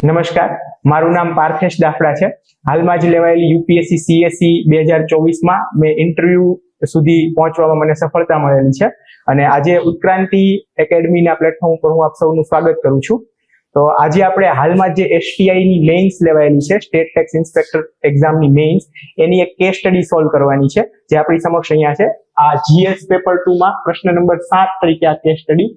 નમસ્કાર, મારું નામ પાર્થેશ દાફડા છે. હાલમાં જ લેવાયેલી યુપીએસસી સીએસસી 2024માં મેં ઇન્ટરવ્યુ સુધી પહોંચવામાં મને સફળતા મળેલી છે અને આજે ઉત્ક્રાંતિ એકેડમીના પ્લેટફોર્મ ઉપર હું આપ સૌનું સ્વાગત કરું છું. તો આજે આપણે હાલમાં જે એસટીઆઈ ની મેઇન્સ લેવાયેલી છે, સ્ટેટ ટેક્સ ઇન્સ્પેક્ટર એક્ઝામની મેઇન્સ, એની એક કેસ સ્ટડી સોલ્વ કરવાની છે જે આપણી સમક્ષ અહીંયા છે. આ જીએસ પેપર 2 માં પ્રશ્ન નંબર 7 તરીકે આ કેસ સ્ટડી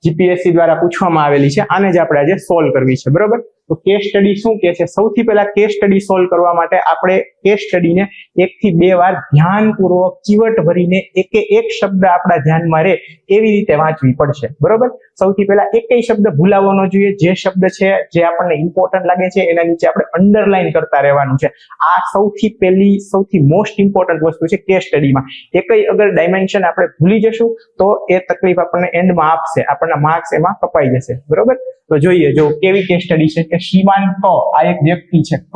જીપીએસસી દ્વારા પૂછવામાં આવેલી છે. આને જ આપણે આજે સોલ્વ કરવી છે, બરોબર? તો કેસ સ્ટડી શું કે છે? સૌથી પહેલા કેસ સ્ટડી સોલ્વ કરવા માટે આપણે કેસ સ્ટડીને 1 થી 2 વાર ધ્યાનપૂર્વક ચીવટ ભરીને એકે એક શબ્દ આપણા ધ્યાનમાં રહે એવી રીતે વાંચવી પડશે, બરોબર? સૌથી પહેલા એકેય શબ્દ ભૂલાવો ન જોઈએ. જે શબ્દ છે જે આપણને ઇમ્પોર્ટન્ટ લાગે છે એના નીચે આપણે અંડરલાઈન કરતા રહેવાનું છે. આ સૌથી મોસ્ટ ઇમ્પોર્ટન્ટ વસ્તુ છે કેસ સ્ટડીમાં. એકેય અગર ડાયમેન્શન આપણે ભૂલી જશું તો એ તકલીફ આપણને એન્ડમાં આપશે, આપણના માર્ક્સ એમાં કપાઈ જશે, બરોબર? તો જોઈએ જો કેવી કેસ સ્ટડી છે કે શ્રીમાન ક, આ એક વ્યક્તિ છે ક,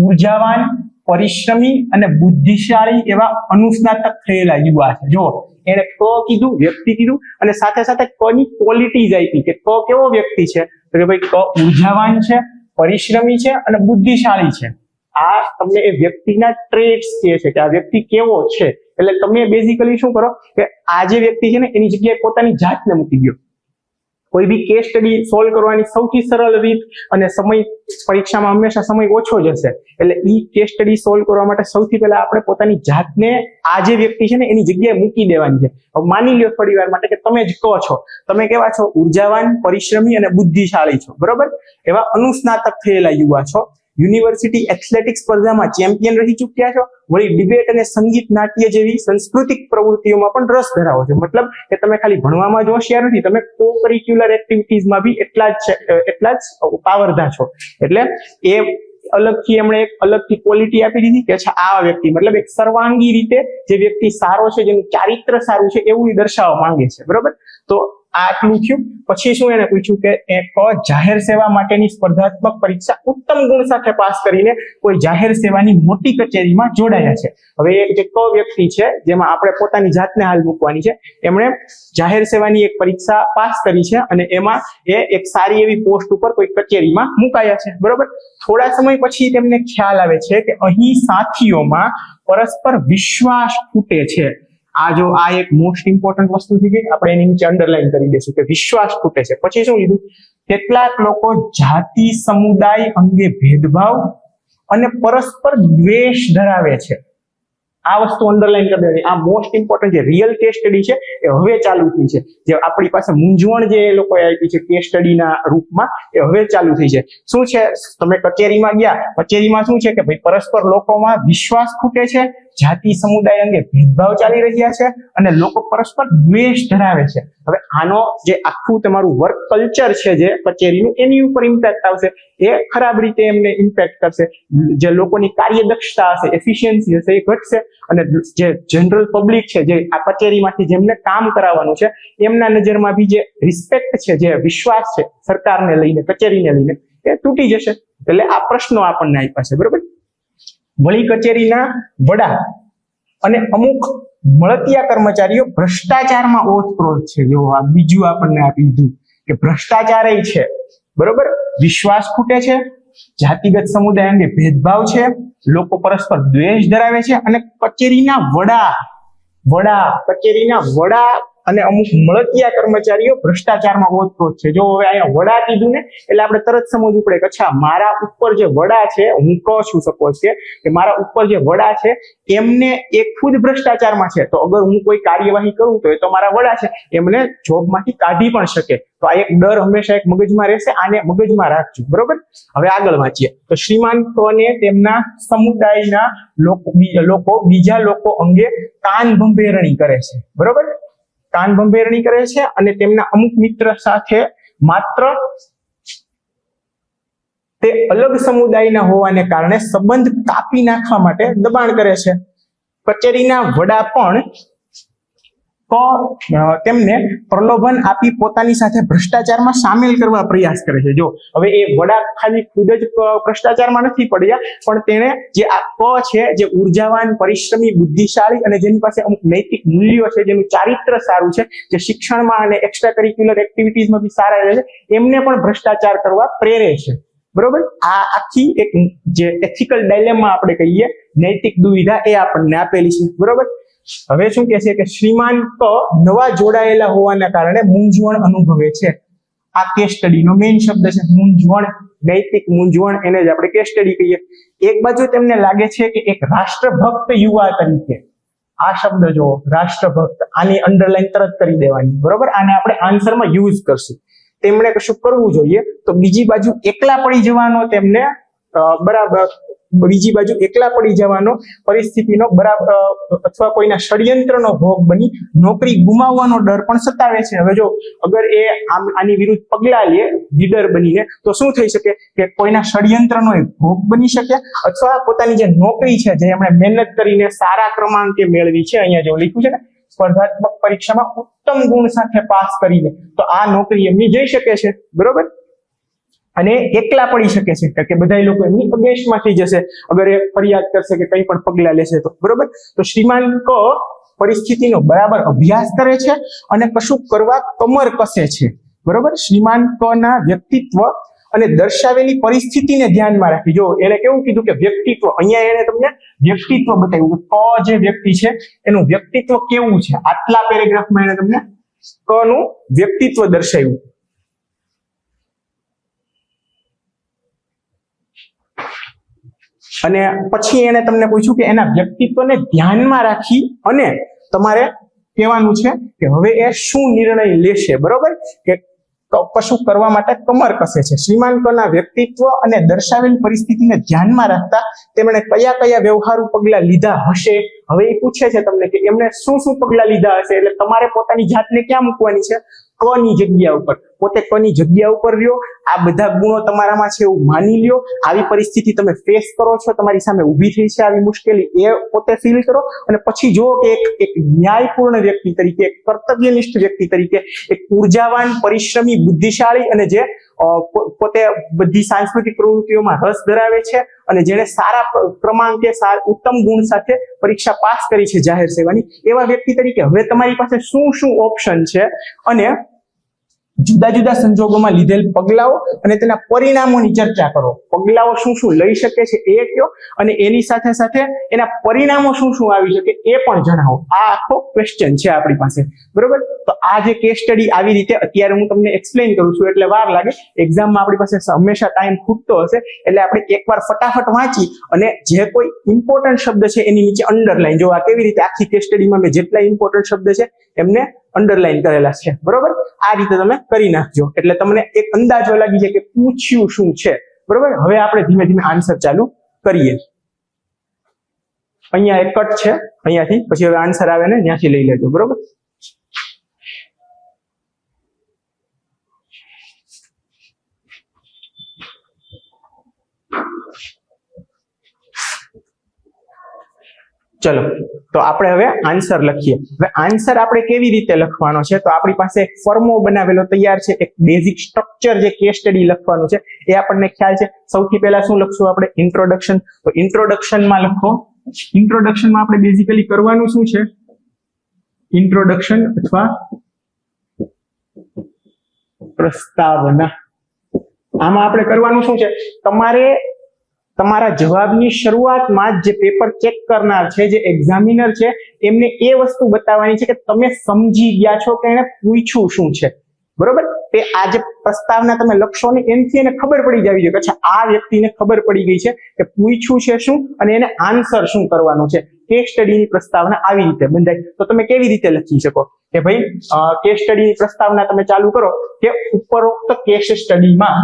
ઉર્જાવાન, પરિશ્રમી અને બુદ્ધિશાળી એવા અનુસ્નાતક થયેલા યુવા છે. જો એને ક કીધું, વ્યક્તિ કીધું અને સાથે સાથે ક ની ક્વોલિટીઝ આપી કે ક કેવો વ્યક્તિ છે, તો કે ભાઈ ક ઉર્જાવાન છે, પરિશ્રમી છે અને બુદ્ધિશાળી છે. આ તમને એ વ્યક્તિના ટ્રેટ્સ કહે છે કે આ વ્યક્તિ કેવો છે. એટલે તમે બેઝિકલી શું કરો કે આ જે વ્યક્તિ છે ને એની જગ્યાએ પોતાની જાતને મૂકી દો. કોઈ બી કેસ સ્ટડી સોલ્વ કરવાની સૌથી સરળ રીત અને સમય, પરીક્ષામાં હંમેશા સમય ઓછો જ હશે, એટલે ઈ કેસ સ્ટડી સોલ્વ કરવા માટે સૌથી પહેલા આપણે પોતાની જાતને આ જે વ્યક્તિ છે ને એની જગ્યાએ મૂકી દેવાની છે. હવે માની લ્યો થોડી વાર માટે કે તમે જ કહો છો, તમે કેવા છો? ઉર્જાવાન, પરિશ્રમી અને બુદ્ધિશાળી છો, બરોબર? એવા અનુસ્નાતક થયેલા યુવા છો. યુનિવર્સિટી એથ્લેટિક્સ સ્પર્ધામાં ચેમ્પિયન રહી ચૂક્યા છો. વળી ડિબેટ અને સંગીત, નાટ્ય જેવી સાંસ્કૃતિક પ્રવૃત્તિઓમાં પણ રસ ધરાવો છો. મતલબ કે તમે ખાલી ભણવામાં જ હોશિયાર નથી, તમે કો કરિક્યુલર એક્ટિવિટીઝમાં બી એટલા જ પાવરધા છો. એટલે એ અલગથી એમણે એક અલગથી ક્વોલિટી આપી દીધી કે અચ્છા આ વ્યક્તિ, મતલબ એક સર્વાંગી રીતે જે વ્યક્તિ સારો છે, જેનું ચારિત્ર સારું છે એવું દર્શાવવા માંગે છે, બરોબર? તો આટલું થયું. પછી શું એને પૂછ્યું કે એક જાહેર સેવા માટેની સ્પર્ધાત્મક પરીક્ષા ઉત્તમ ગુણ સાથે પાસ કરીને કોઈ જાહેર સેવાની મોટી કચેરીમાં જોડાયા છે. હવે એક જે ક વ્યક્તિ છે જેમાં આપણે પોતાની જાતને હાલ મૂકવાની છે, એમણે જાહેર સેવાની એક પરીક્ષા પાસ કરી છે અને એમાં એ એક સારી એવી પોસ્ટ ઉપર કોઈ કચેરીમાં મુકાયા છે, બરોબર? થોડા સમય પછી તેમને ખ્યાલ આવે છે કે અહીં સાથીઓમાં પરસ્પર વિશ્વાસ ખૂટે છે. આ એક મોસ્ટ ઇમ્પોર્ટન્ટ વસ્તુ છે કે આપણે એની નીચે અંડરલાઈન કરી દઈશું કે વિશ્વાસ ખૂટે છે. પછી શું લીધું? કેટલાક લોકો જાતિ, સમુદાય અંગે ભેદભાવ અને પરસ્પર દ્વેષ ધરાવે છે. આ વસ્તુ અંડરલાઈન કરી દેવાની. આ મોસ્ટ ઇમ્પોર્ટન્ટ જે રિયલ કેસ સ્ટડી છે એ હવે ચાલુ થઈ છે. જે આપણી પાસે મૂંઝવણ જે એ લોકોએ આપી છે કેસ સ્ટડીના રૂપમાં, એ હવે ચાલુ થઈ છે. શું છે? તમે કચેરીમાં ગયા, કચેરીમાં શું છે કે ભાઈ પરસ્પર લોકોમાં વિશ્વાસ ખૂટે છે, જાતિ, સમુદાય અંગે ભેદભાવ ચાલી રહ્યા છે અને લોકો પરસ્પર દ્વેષ ધરાવે છે. હવે આનો જે આખું તમારું વર્ક કલ્ચર છે જે કચેરીનું, એની ઉપર ઇમ્પેક્ટ આવશે. એ ખરાબ રીતે એમને ઇમ્પેક્ટ કરશે. જે લોકોની કાર્યદક્ષતા હશે, એફિશિયન્સી હશે, એ ઘટશે અને જે જનરલ પબ્લિક છે, જે આ કચેરીમાંથી જેમને કામ કરાવવાનું છે, એમના નજરમાં બી જે રિસ્પેક્ટ છે, જે વિશ્વાસ છે સરકારને લઈને, કચેરીને લઈને, એ તૂટી જશે. એટલે આ પ્રશ્નો આપણને આપ્યા છે, બરોબર? વળી કચેરીના વડા અને અમુક મળતિયા કર્મચારીઓ ભ્રષ્ટાચારમાં ઓતપ્રોત છે. જો આ બીજું આપણને આપી દીધું કે ભ્રષ્ટાચાર છે, બરોબર? વિશ્વાસ ખૂટે છે, જાતિગત સમુદાય અંગે ભેદભાવ છે, લોકો પરસ્પર દ્વેષ ધરાવે છે અને કચેરીના વડા અને અમુક મળતિયા કર્મચારીઓ ભ્રષ્ટાચારમાં ઓતપ્રોત છે. જો હવે અહીંયા વડા કીધું ને એટલે આપણે તરત સમજવું પડે કે અચ્છા મારા ઉપર જે વડા છે, હું કહું છું સપોઝ કે મારા ઉપર જે વડા છે એમને એ ખુદ ભ્રષ્ટાચારમાં છે, તો અગર હું કોઈ કાર્યવાહી કરું તો એ તો મારા વડા છે, એમને જોબમાંથી કાઢી પણ શકે. તો આ એક ડર હંમેશા એક મગજમાં રહેશે, આને મગજમાં રાખજો, બરોબર? હવે આગળ વાંચીએ તો શ્રીમાન કને તેમના સમુદાયના લોકો બીજા લોકો અંગે કાન ભંભેરણી કરે છે, બરોબર? કાન ભંભેરણી કરે છે અને તેમના અમુક મિત્ર સાથે માત્ર તે અલગ સમુદાયના હોવાને કારણે સંબંધ કાપી નાખવા માટે દબાણ કરે છે. કચેરીના વડા પણ તેમને પ્રલોભન આપી પોતાની સાથે ભ્રષ્ટાચારમાં સામેલ કરવા પ્રયાસ કરે છે. જો હવે એ વડા ખાલી ખુદ જ ભ્રષ્ટાચારમાં નથી પડ્યા, પણ તેણે જે આ છે, જે ઉર્જાવાન, પરિશ્રમી, બુદ્ધિશાળી અને જેની પાસે અમુક નૈતિક મૂલ્યો છે, જેનું ચારિત્ર સારું છે, જે શિક્ષણમાં અને એક્સ્ટ્રા કરિક્યુલર એક્ટિવિટીઝમાં બી સારા રહે છે, એમને પણ ભ્રષ્ટાચાર કરવા પ્રેરે છે. બરોબર, આ આખી એક જે એથિકલ ડાયલેમા આપણે કહીએ, નૈતિક દુવિધા, એ આપણને આપેલી છે. બરોબર, હવે શું કે છે કે શ્રીમાન ક નવા જોડાયેલા હોવાના કારણે મૂંઝવણ અનુભવે છે. આ કેસ સ્ટડીનો મેઇન શબ્દ છે, મૂંઝવણ, નૈતિક મૂંઝવણ, એને જ આપણે કેસ સ્ટડી કહીએ. એક બાજુ તેમને લાગે છે કે એક રાષ્ટ્રભક્ત યુવા તરીકે, આ શબ્દ જો રાષ્ટ્રભક્ત, આની અંડરલાઈન તરત કરી દેવાની. બરોબર, આને આપણે આન્સરમાં યુઝ કરશું. તેમણે કશું કરવું જોઈએ, તો બીજી બાજુ એકલા પડી જવાનો તેમને બરાબર, બીજી બાજુ એકલા પડી જવાનો પરિસ્થિતિનો બરાબર અથવા કોઈના ષડયંત્રનો ભોગ બની નોકરી ગુમાવવાનો ડર પણ સતાવે છે. હવે જો અગર એ આની વિરુદ્ધ પગલા લે લીડર બનીને, તો શું થઈ શકે કે કોઈના ષડયંત્રનો એક ભોગ બની શકે, અથવા પોતાની જે નોકરી છે, જે એમણે મહેનત કરીને સારા ક્રમાંકે મેળવી છે, અહીંયા જો લખ્યું છે ને, સ્પર્ધાત્મક પરીક્ષામાં ઉત્તમ ગુણ સાથે પાસ કરીને, તો આ નોકરી એમની જઈ શકે છે. બરોબર, અને એકલા પડી શકે છે કે બધા લોકો એમની અગેન્સ્ટમાંથી જશે અગર એ ફરિયાદ કરશે કે કંઈ પણ પગલા લેશે તો. બરોબર, તો શ્રીમાન ક પરિસ્થિતિનો બરાબર અભ્યાસ કરે છે અને કશું કરવા કમર કસે છે. બરોબર, શ્રીમાન ક ના વ્યક્તિત્વ અને દર્શાવેલી પરિસ્થિતિને ધ્યાનમાં રાખી. જો એને કેવું કીધું કે વ્યક્તિત્વ, અહીંયા એને તમને વ્યક્તિત્વ બતાવ્યું કે ક જે વ્યક્તિ છે એનું વ્યક્તિત્વ કેવું છે. આટલા પેરેગ્રાફમાં એને તમને ક નું વ્યક્તિત્વ દર્શાવ્યું. અને પછી એને તમને પૂછ્યું કે એના વ્યક્તિત્વને ધ્યાનમાં રાખી અને તમારે કહેવાનું છે કે હવે એ શું નિર્ણય લેશે. બરોબર, કે કશું કરવા માટે કમર કસે છે. શ્રીમાન કના વ્યક્તિત્વ અને દર્શાવેલી પરિસ્થિતિને ધ્યાનમાં રાખતા તેમણે કયા કયા વ્યવહારુ પગલા લીધા હશે. હવે એ પૂછે છે તમને કે એમણે શું શું પગલા લીધા હશે, એટલે તમારે પોતાની જાતને ક્યાં મૂકવાની છે? ક ની જગ્યા ઉપર. પોતે ક ની જગ્યા ઉપર રહ્યો, આ બધા ગુણો તમારામાં છે એવું માની લ્યો, આવી પરિસ્થિતિ તમે ફેસ કરો છો, તમારી સામે ઊભી થઈ છે આવી મુશ્કેલી, એ પોતે ફીલ કરો, અને પછી જુઓ કે એક ન્યાયપૂર્ણ વ્યક્તિ તરીકે, એક કર્તવ્યનિષ્ઠ વ્યક્તિ તરીકે, એક ઉર્જાવાન, પરિશ્રમી, બુદ્ધિશાળી અને જે પોતે બધી સાંસ્કૃતિક પ્રવૃત્તિઓમાં રસ ધરાવે છે અને જેને સારા ક્રમાંકે ઉત્તમ ગુણ સાથે પરીક્ષા પાસ કરી છે જાહેર સેવાની, એવા વ્યક્તિ તરીકે હવે તમારી પાસે શું શું ઓપ્શન છે અને જુદા જુદા સંજોગોમાં લીધેલ પગલાઓ અને તેના પરિણામોની ચર્ચા કરો. પગલાઓ શું શું લઈ શકે છે એ કહો, અને એની સાથે સાથે એના પરિણામો શું શું આવી શકે એ પણ જણાવો. આ આખો ક્વેશ્ચન છે આપણી પાસે. બરોબર, તો આ જે કેસ સ્ટડી આવી રીતે અત્યારે હું તમને એક્સપ્લેન કરું છું એટલે વાર લાગે, એક્ઝામમાં આપણી પાસે હંમેશા ટાઈમ ખૂટતો હશે, એટલે આપણે એકવાર ફટાફટ વાંચી અને જે કોઈ ઇમ્પોર્ટન્ટ શબ્દ છે એની નીચે અંડરલાઈન, જો આ કેવી રીતે આખી કેસ સ્ટડીમાં મેં જેટલા ઇમ્પોર્ટન્ટ શબ્દ છે એમને અંડરલાઈન કરેલા છે. બરોબર, આ રીતે તમે કરી નાખજો એટલે તમને એક અંદાજો લાગી જાય કે પૂછ્યું શું છે. બરોબર, હવે આપણે ધીમે ધીમે આન્સર ચાલુ કરીએ. અહીંયા એક કટ છે, અહીંયાથી પછી હવે આન્સર આવે ને ત્યાંથી લઈ લેજો. બરોબર, ચલો તો આપણે હવે આન્સર લખીએ. હવે આન્સર આપણે કેવી રીતે લખવાનો છે, તો આપણી પાસે એક ફોર્મો બનાવેલો તૈયાર છે, એક બેઝિક સ્ટ્રક્ચર જે કેસ સ્ટડી લખવાનું છે એ આપણને ખ્યાલ છે. સૌથી પહેલા શું લખશું આપણે? ઇન્ટ્રોડક્શન. તો ઇન્ટ્રોડક્શનમાં લખો. ઇન્ટ્રોડક્શનમાં આપણે બેઝિકલી કરવાનું શું છે? ઇન્ટ્રોડક્શન અથવા પ્રસ્તાવના. આમાં આપણે કરવાનું શું છે? તમારે તમારા જવાબની શરૂઆતમાં જ જે પેપર ચેક કરનાર છે, જે એક્ઝામિનર છે, એમને એ વસ્તુ બતાવવાની છે કે તમે સમજી ગયા છો કે એને પૂછ્યું શું છે. બરોબર, તે આ જે પ્રસ્તાવના તમે લખશો ને એનાથી એને ખબર પડી જવી જોઈએ કે અચ્છા આ વ્યક્તિને ખબર પડી ગઈ છે કે પૂછ્યું છે શું અને એને આન્સર શું કરવાનું છે. કેસ સ્ટડીની પ્રસ્તાવના આવી રીતે બંધાય. તો તમે કેવી રીતે લખી શકો કે ભાઈ કેસ સ્ટડીની પ્રસ્તાવના તમે ચાલુ કરો કે ઉપરોક્ત કેસ સ્ટડીમાં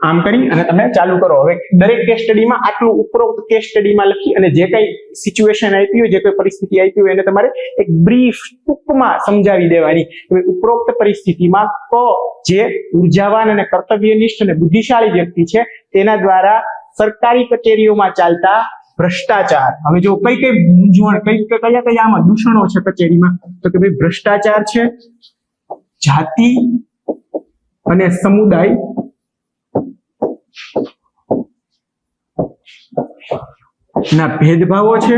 આમ કરી અને તમે ચાલુ કરો. હવે દરેક કેસ સ્ટડીમાં આટલું ઉપરોક્ત કેસ સ્ટડીમાં લખી અને જે કઈ સિચ્યુએશન આપી હોય, જે કોઈ પરિસ્થિતિ આપી હોય એને તમારે એક બ્રીફ ટૂંકમાં સમજાવી દેવાની. ઉપરોક્ત પરિસ્થિતિમાં જે ઉર્જાવાન અને કર્તવ્યનિષ્ઠ અને બુદ્ધિશાળી વ્યક્તિ છે તેના દ્વારા સરકારી કચેરીઓમાં ચાલતા ભ્રષ્ટાચાર. હવે જો કઈ મૂંઝવણ, કયા આમાં દૂષણો છે કચેરીમાં, તો કે ભાઈ ભ્રષ્ટાચાર છે, જાતિ અને સમુદાય ના ભેદભાવો છે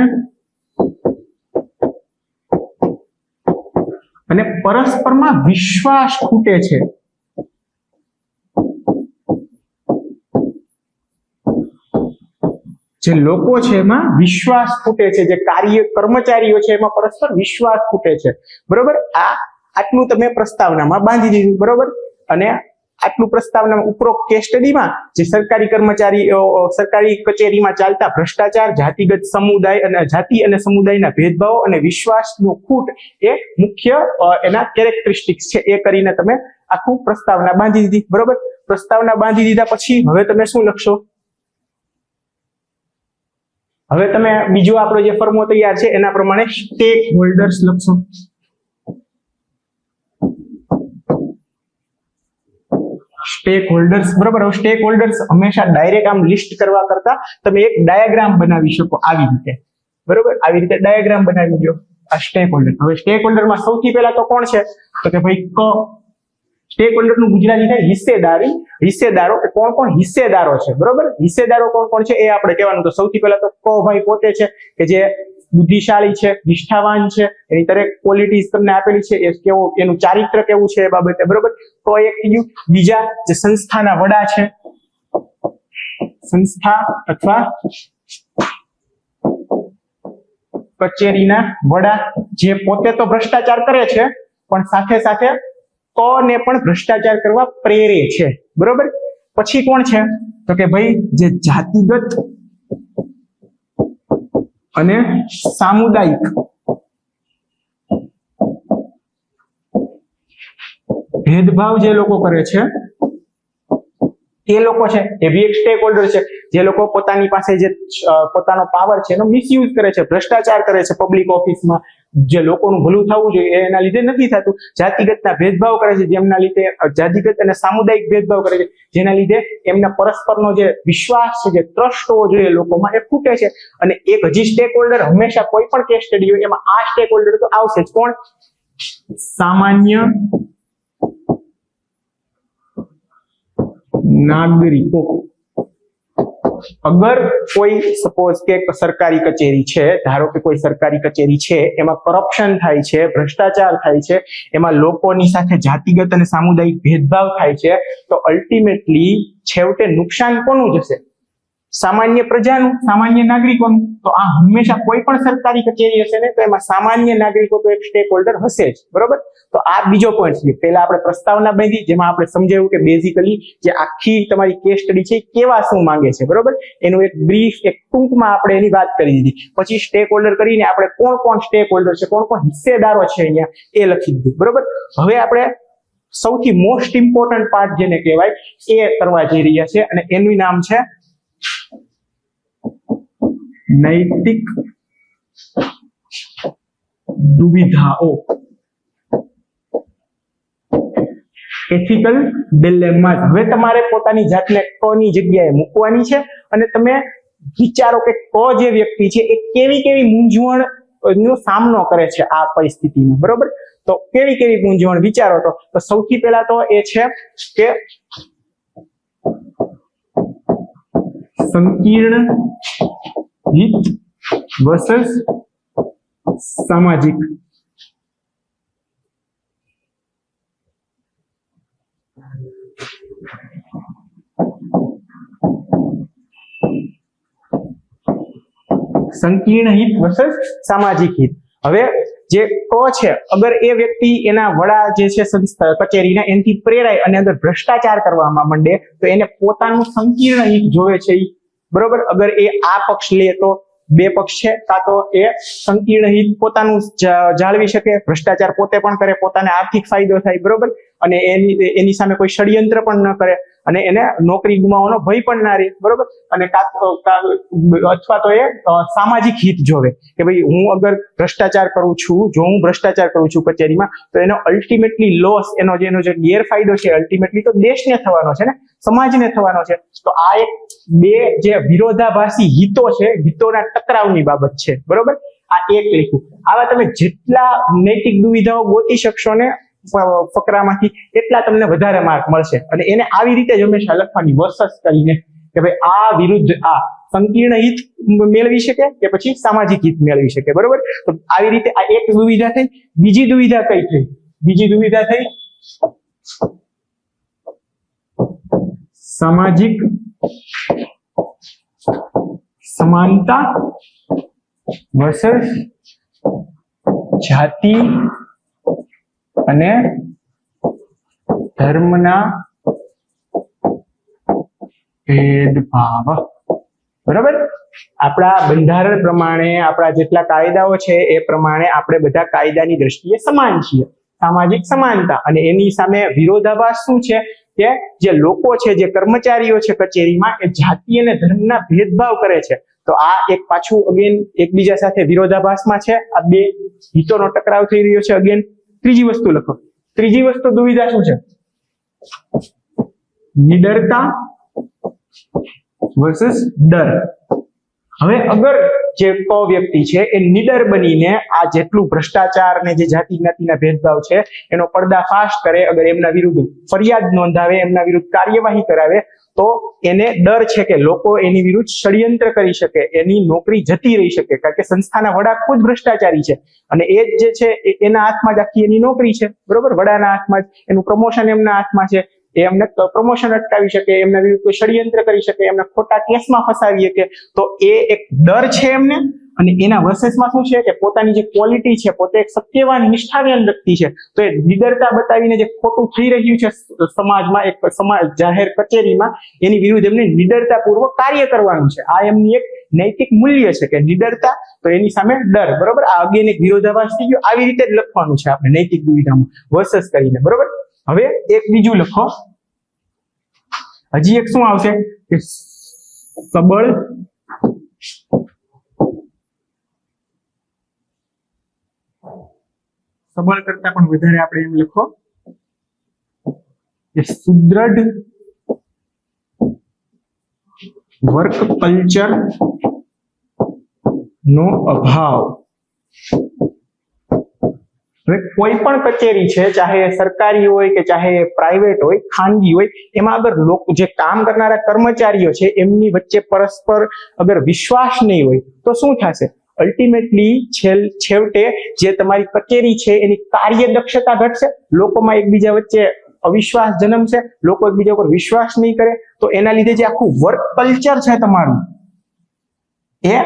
અને પરસ્પરમાં વિશ્વાસ ખૂટે છે. જે લોકો છે એમાં વિશ્વાસ ખૂટે છે, જે કર્મચારીઓ છે એમાં પરસ્પર વિશ્વાસ ખૂટે છે. બરોબર, આટલું તમે પ્રસ્તાવનામાં બાંધી દીધું. બરોબર, અને આટલું પ્રસ્તાવના ઉપરોક્ત કેસ સ્ટડીમાં જે સરકારી કચેરીમાં ચાલતા ભ્રષ્ટાચાર, જાતિ અને સમુદાયના ભેદભાવો અને વિશ્વાસનો ખૂટ એ મુખ્ય એના કેરેક્ટરિસ્ટિક્સ છે. એ કરીને તમે આખું પ્રસ્તાવના બાંધી દીધી. બરોબર, પ્રસ્તાવના બાંધી દીધા પછી હવે તમે શું લખશો? હવે તમે બીજો આપણો જે ફર્મો તૈયાર છે એના પ્રમાણે સ્ટેક હોલ્ડર્સ લખશો. Stack holders. બરોબર, હવે સ્ટેક હોલ્ડર્સ હંમેશા ડાયરેક્ટ આમ લિસ્ટ કરવા કરતા તમે એક ડાયાગ્રામ બનાવી શકો આવી રીતે. બરોબર, આવી રીતે ડાયાગ્રામ બનાવી દો આ સ્ટેક હોલ્ડર. હવે સ્ટેક હોલ્ડરમાં સૌથી પહેલા તો કોણ છે, તો કે ભાઈ સ્ટેક હોલ્ડર નું ગુજરાતી થાય હિસ્સેદારો. કોણ કોણ હિસ્સેદારો છે? બરોબર, હિસ્સેદારો કોણ કોણ છે એ આપણે કહેવાનું. તો સૌથી પહેલા તો ભાઈ પોતે છે કે જે બુદ્ધિશાળી છે, નિષ્ઠાવાન છે, એની દરેક ક્વોલિટીઝ તમને આપેલી છે, એ કેવું એનું ચારિત્ર કેવું છે એ બાબતે. બરોબર, તો એક થઈ ગયું. બીજા જે સંસ્થાના વડા છે, સંસ્થા અથવા કચેરીના વડા, જે પોતે તો ભ્રષ્ટાચાર કરે છે પણ સાથે સાથે ને પણ ભ્રષ્ટાચાર કરવા પ્રેરે છે. બરોબર, પછી કોણ છે, તો કે ભાઈ જે જાતિગત અને સામુદાયિક ભેદભાવ જે લોકો કરે છે એ લોકો છે, એ બી એક સ્ટેક હોલ્ડર છે. જે લોકો પોતાની પાસે જે પોતાનો પાવર છે એનો મિસયુઝ કરે છે, ભ્રષ્ટાચાર કરે છે પબ્લિક ઓફિસમાં, જે લોકોનું ભલું થવું જોઈએ એના લીધે નથી થતું, જાતિગતના ભેદભાવ કરે છે, જેમના લીધે જાતિગત અને સામુદાયિક ભેદભાવ કરે છે, જેના લીધે એમના પરસ્પરનો જે વિશ્વાસ છે, જે ટ્રસ્ટ હોવો જોઈએ લોકોમાં, એ ખૂટે છે. અને એક હજી સ્ટેક હોલ્ડર હંમેશા કોઈ પણ કેસ સ્ટડી હોય એમાં આ સ્ટેક હોલ્ડર તો આવશે જ. કોણ? સામાન્ય નાગરિકો. અગર કોઈ સપોઝ કે સરકારી કચેરી છે, ધારો કે કોઈ સરકારી કચેરી છે, એમાં કરપ્શન થાય છે, ભ્રષ્ટાચાર થાય છે, એમાં લોકોની સાથે જાતિગત અને સામુદાયિક ભેદભાવ થાય છે, તો અલ્ટિમેટલી છેવટે નુકસાન કોનું જશે? સામાન્ય પ્રજાનું, સામાન્ય નાગરિકોનું. તો આ હંમેશા કોઈ પણ સરકારી કચેરી હશે ને તો એમાં સામાન્ય નાગરિકો તો એક સ્ટેક હોલ્ડર હશે જ. બરોબર, તો આ બીજો પોઈન્ટ છે. પહેલા આપણે પ્રસ્તાવના બાંધી, જેમાં આપણે સમજાવ્યું કે બેઝિકલી જે આખી તમારી કેસ સ્ટડી છે કેવા શું માંગે છે. બરોબર, એનું એક બ્રીફ, એક ટૂંકમાં આપણે એની વાત કરી દીધી. પછી સ્ટેક હોલ્ડર કરીને આપણે કોણ કોણ સ્ટેક હોલ્ડર છે, કોણ કોણ હિસ્સેદારો છે અહીંયા એ લખી દીધું. બરોબર, હવે આપણે સૌથી મોસ્ટ ઇમ્પોર્ટન્ટ પાર્ટ જેને કહેવાય એ કરવા જઈ રહ્યા છે, અને એનું નામ છે નૈતિક દુવિધાઓ, એથિકલ ડિલેમાસ. હવે તમારે પોતાની જાતને કની જગ્યાએ મૂકવાની છે અને તમે વિચારો કે જે વ્યક્તિ છે એ કેવી મૂંઝવણ નો સામનો કરે છે આ પરિસ્થિતિમાં. બરોબર, તો કેવી મૂંઝવણ વિચારો. તો સૌથી પહેલા તો એ છે કે સંકીર્ણ હિત વર્સસ સામાજિક. સંકીર્ણ હિત વર્સસ સામાજિક હિત. હવે જે છે, અગર એ વ્યક્તિ એના વડા જે છે સંસ્થા કચેરીના એનાથી પ્રેરાય અને અંદર ભ્રષ્ટાચાર કરવામાં માંડે તો એને પોતાનું સંકીર્ણ હિત જોવે છે. બરોબર, અગર એ આ પક્ષ લે તો બે પક્ષ છે, કાં તો એ સંકીર્ણ હિત પોતાનું જાળવી શકે, ભ્રષ્ટાચાર પોતે પણ કરે, પોતાને આર્થિક ફાયદો થાય. બરોબર, અને એની સામે કોઈ ષડયંત્ર પણ ન કરે અને એને નોકરી ગુમાવવાનો ભય પણ ના રહે, બરોબર. અને અથવા તો એ સામાજિક હિત જોવે કે ભાઈ હું અગર ભ્રષ્ટાચાર કરું છું, જો હું ભ્રષ્ટાચાર કરું છું કચેરીમાં, તો એનો અલ્ટિમેટલી લોસ, એનો જે ગેરફાયદો છે અલ્ટિમેટલી તો દેશને થવાનો છે ને, સમાજને થવાનો છે. તો આ એક બે જે વિરોધાભાસી હિતો છે, હિતોના ટકરાવની બાબત છે, બરોબર. આ એક લખ્યું. આવા તમે જેટલા નૈતિક દુવિધાઓ ગોતી શકશો ને ફકરામાંથી, એટલા તમને વધારે માર્ક મળશે. અને એને આવી રીતે જ હંમેશા લખવાની, વર્સસ કરીને કે ભાઈ આ વિરુદ્ધ આ સંકીર્ણ હિત મેળવી શકે કે પછી સામાજિક હિત મેળવી શકે, બરોબર. તો આવી રીતે આ એક દુવિધા થઈ. બીજી દુવિધા કઈ થઈ? બીજી દુવિધા થઈ સામાજિક સમાનતા વર્સસ જાતિ અને ધર્મના ભેદભાવ, બરાબર. આપણા બંધારણ પ્રમાણે આપણા જેટલા કાયદાઓ છે એ પ્રમાણે આપણે બધા કાયદાની દ્રષ્ટિએ સમાન છીએ, સામાજિક સમાનતા. અને એની સામે વિરોધાભાસ શું છે કે જે લોકો છે, જે કર્મચારીઓ છે કચેરીમાં, એ જાતિ અને ધર્મના ભેદભાવ કરે છે. તો આ એક પાછું અગેન એકબીજા સાથે વિરોધાભાસમાં છે. આ બે હિતોનો ટકરાવ થઈ રહ્યો છે. અગેન ત્રીજી વસ્તુ લખો. ત્રીજી વસ્તુ દુવિધા શું છે? નિડરતા વર્સસ ડર. હવે અગર જે ક વ્યક્તિ છે એ નિડર બનીને આ જેટલું ભ્રષ્ટાચાર ને જે જાતિ જ્ઞાતિના ભેદભાવ છે એનો પર્દાફાશ કરે, અગર એમના વિરુદ્ધ ફરિયાદ નોંધાવે, એમના વિરુદ્ધ કાર્યવાહી કરાવે, તો એને ડર છે કે લોકો એની વિરુદ્ધ ષડયંત્ર કરી શકે, એની નોકરી જતી રહી શકે, કારણ કે સંસ્થાના વડા ખુદ ભ્રષ્ટાચારી છે અને એ જે છે એના હાથમાં જ આખી એની નોકરી છે, બરોબર. વડાના હાથમાં જ, એનું પ્રમોશન એમના હાથમાં છે, એ એમને પ્રમોશન અટકાવી શકે, એમના વિરુદ્ધ કોઈ ષડયંત્ર કરી શકે, એમને ખોટા કેસમાં ફસાવી શકે. તો એ એક ડર છે એમને. અને એના વર્સેસમાં શું છે કે પોતાની જે ક્વોલિટી છે, પોતે એક સત્યવાન નિષ્ઠાવાન વ્યક્તિ છે, તો એ નિડરતા બતાવીને જે ખોટું થઈ રહ્યું છે સમાજમાં, એક સમાજ જાહેર કચેરીમાં, એની વિરુદ્ધ એમને નિડરતાપૂર્વક કાર્ય કરવાનું છે. આ એમની એક નૈતિક મૂલ્ય છે કે નિડરતા, તો એની સામે ડર, બરોબર. આ અગેન એક વિરોધાભાસ થઈ ગયો. આવી રીતે જ લખવાનું છે આપણે નૈતિક દુવિધામાં વર્સસ કરીને, બરોબર. હવે એક બીજું લખો. હજી એક શું આવશે કે સબળ કરતા પણ વધારે આપણે એમ લખો કે સુદ્રઢ વર્ક કલ્ચર નો અભાવ. હવે કોઈ પણ કચેરી છે, ચાહે સરકારી હોય કે ચાહે પ્રાઇવેટ હોય, ખાનગી હોય, એમાં અગર લોકો જે કામ કરનારા કર્મચારીઓ છે એમની વચ્ચે પરસ્પર અગર વિશ્વાસ નહીં હોય તો શું થશે? અલ્ટિમેટલી છેવટે જે તમારી કચેરી છે એની કાર્યદક્ષતા ઘટશે, લોકોમાં એકબીજા વચ્ચે અવિશ્વાસ જન્મશે, લોકો એકબીજા ઉપર વિશ્વાસ નહીં કરે, તો એના લીધે જે આખું વર્ક કલ્ચર છે તમારું એ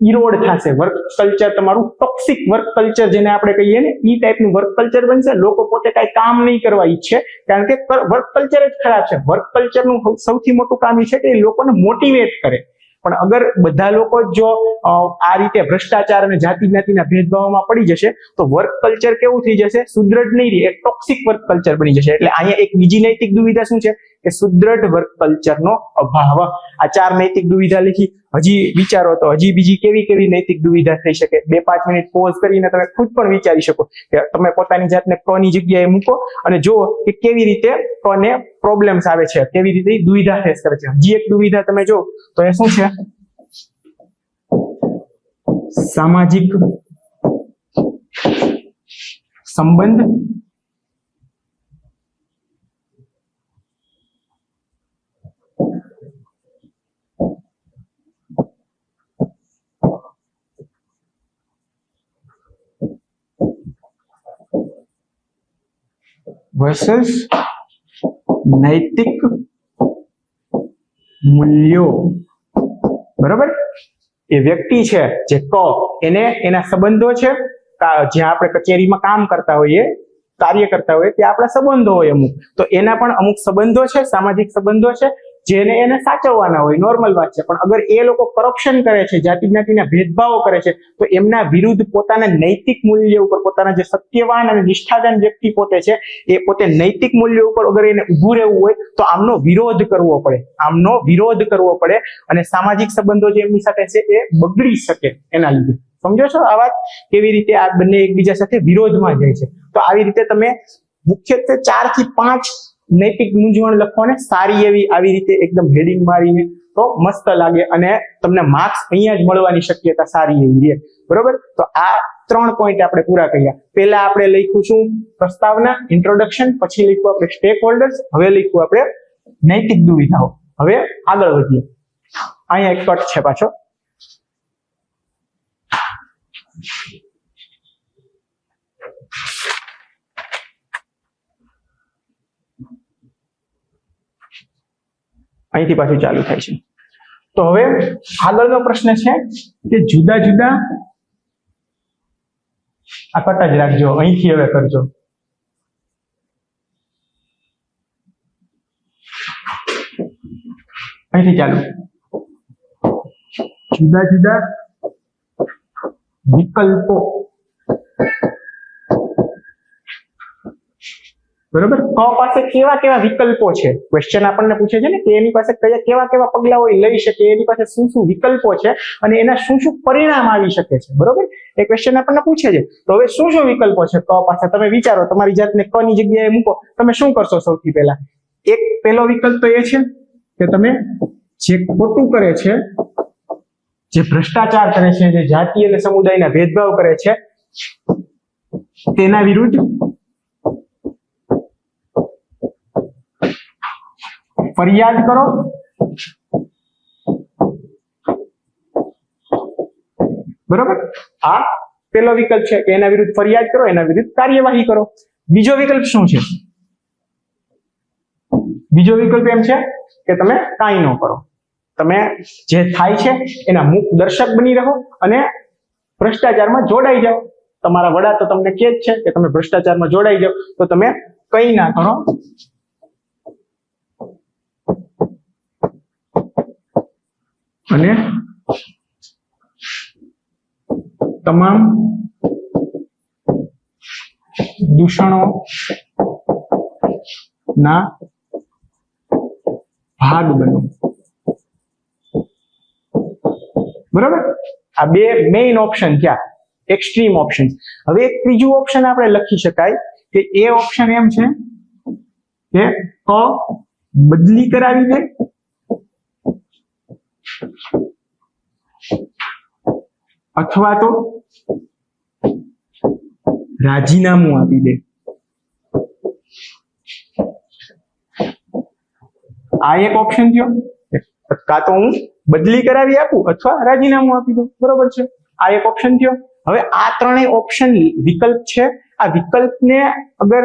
ઇરોડ થશે. વર્ક કલ્ચર તમારું ટોક્સિક વર્ક કલ્ચર જેને આપણે કહીએ ને, એ ટાઈપનું વર્ક કલ્ચર બનશે. લોકો પોતે કઈ કામ નહીં કરવા ઈચ્છે, કારણ કે વર્ક કલ્ચર જ ખરાબ છે. વર્ક કલ્ચરનું સૌથી મોટું કામ એ છે કે એ લોકોને મોટિવેટ કરે. પણ અગર બધા લોકો જો આ રીતે ભ્રષ્ટાચાર અને જાતિ જ્ઞાતિના ભેદભાવમાં પડી જશે તો વર્ક કલ્ચર કેવું થઈ જશે? સુદ્રઢ નહીં રહે, એક ટોક્સિક વર્ક કલ્ચર બની જશે. એટલે અહીંયા એક બીજી નૈતિક દુવિધા શું છે કે સુદ્રઢ વર્ક કલ્ચરનો અભાવ. આ 4 નૈતિક દુવિધા લીધી. હજી વિચારો તો હજી બીજી કેવી કેવી નૈતિક દુવિધા થઈ શકે? 2-5 મિનિટ પોઝ કરીને તમે ખુદ પણ વિચારી શકો કે તમે પોતાની જાતને કની જગ્યાએ મૂકો અને જુઓ કે કેવી રીતે કને પ્રોબ્લેમ્સ આવે છે, કેવી રીતે દુવિધા ફેસ કરે છે. હજી એક દુવિધા તમે જો તો એ શું છે? સામાજિક સંબંધ વર્સસ નૈતિક મૂલ્યો, બરાબર. એ વ્યક્તિ છે જે એને એના સંબંધો છે, જ્યાં આપણે કચેરીમાં કામ કરતા હોઈએ, કાર્ય કરતા હોઈએ, ત્યાં આપણા સંબંધો હોય અમુક, તો એના પણ અમુક સંબંધો છે, સામાજિક સંબંધો છે, જેને એને સાચવવાના હોય, નોર્મલ વાત છે. પણ અગર એ લોકો કરપ્શન કરે છે, જાતિ જ્ઞાતિના ભેદભાવો કરે છે, તો એમના વિરુદ્ધ પોતાના નૈતિક મૂલ્ય ઉપર, પોતાના જે સત્યવાન અને નિષ્ઠાવાન વ્યક્તિ પોતે છે એ પોતે નૈતિક મૂલ્ય ઉપર અગર એને ઊભું રહેવું હોય તો આમનો વિરોધ કરવો પડે, આમનો વિરોધ કરવો પડે. અને સામાજિક સંબંધો જે એમની સાથે છે એ બગડી શકે એના લીધે. સમજો છો આ વાત? કેવી રીતે આ બંને એકબીજા સાથે વિરોધમાં જાય છે. તો આવી રીતે તમે મુખ્યત્વે 4 થી 5 નૈતિક મૂંઝવણ લખો ને સારી એવી આવી રીતે એકદમ હેડિંગ મારીને, તો મસ્ત લાગે અને તમને માર્ક્સ અહીંયા જ મળવાની શક્યતા સારી એવી છે. બરોબર? તો આ 3 પોઈન્ટ આપણે પૂરા કર્યા. પહેલા આપણે લખ્યું શું? પ્રસ્તાવના, ઇન્ટ્રોડક્શન. પછી લખ્યું આપણે સ્ટેક હોલ્ડર્સ. હવે લખ્યું આપણે નૈતિક દુવિધાઓ. હવે આગળ વધીએ. અહીંયા એક કટ છે પાછો. અહીંથી પાછું ચાલુ થાય છે. તો હવે આગળનો પ્રશ્ન છે કે જુદા જુદા, આ કટ જ રાખજો, અહીંથી હવે કરજો. અહીંથી ચાલુ. જુદા જુદા વિકલ્પો. બરોબર? ક પાસે કેવા કેવા વિકલ્પો છે? ક્વેશ્ચન આપણને પૂછે છે ને કે એની પાસે કયા કેવા કેવા પગલાઓ લઈ શકે, એની પાસે શું શું વિકલ્પો છે અને એના શું શું પરિણામ આવી શકે છે. બરોબર? એ ક્વેશ્ચન આપણને પૂછે છે. તો હવે શું શું વિકલ્પો છે ક પાસે? તમે વિચારો, તમારી જાતને ક ની જગ્યાએ મૂકો. તમે શું કરશો? સૌથી પહેલા એક પહેલો વિકલ્પ તો એ છે કે તમે જે ખોટું કરે છે, જે ભ્રષ્ટાચાર કરે છે, જે જાતિ અને સમુદાયના ભેદભાવ કરે છે, તેના વિરુદ્ધ ફરિયાદ કરો. બરોબર? આ પહેલો વિકલ્પ છે કે એના વિરુદ્ધ ફરિયાદ કરો, એના વિરુદ્ધ કાર્યવાહી કરો. બીજો વિકલ્પ શું છે? બીજો વિકલ્પ એમ છે કે તમે કાંઈ ન કરો. તમે જે થાય છે એના મૂક દર્શક બની રહો અને ભ્રષ્ટાચારમાં જોડાઈ જાઓ. તમારા વડા તો તમને કહે જ છે કે તમે ભ્રષ્ટાચારમાં જોડાઈ જાઓ, તો તમે કંઈ ના કરો અને તમામ દૂષણો ના ભાગ બનો. બરાબર? આ બે મેઇન ઓપ્શન થયા, એક્સ્ટ્રીમ ઓપ્શન. હવે એક ત્રીજું ઓપ્શન આપણે લખી શકાય કે એ ઓપ્શન એમ છે કે ક બદલી કરાવી દે અથવા તો રાજીનામું આપી દે. આ એક ઓપ્શન થયો. કાં તો હું બદલી કરાવી આપું અથવા રાજીનામું આપી દઉં. બરોબર છે? આ એક ઓપ્શન થયો. હવે આ ત્રણેય ઓપ્શન વિકલ્પ છે. આ વિકલ્પને અગર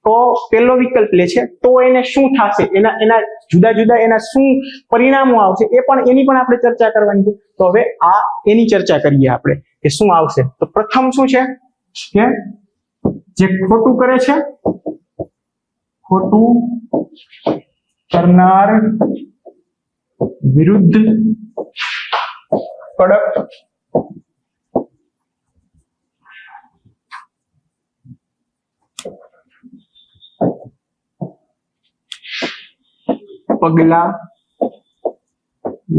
તો પહેલો વિકલ્પ લે છે તો એને શું થશે, એના જુદા જુદા એના શું પરિણામો આવશે, એ પણ એની પણ આપણે ચર્ચા કરવાની છે. તો હવે આ એની ચર્ચા કરીએ આપણે કે શું આવશે. તો પ્રથમ શું છે કે જે ખોટું કરે છે, ખોટું કરનાર વિરુદ્ધ કડક પગલા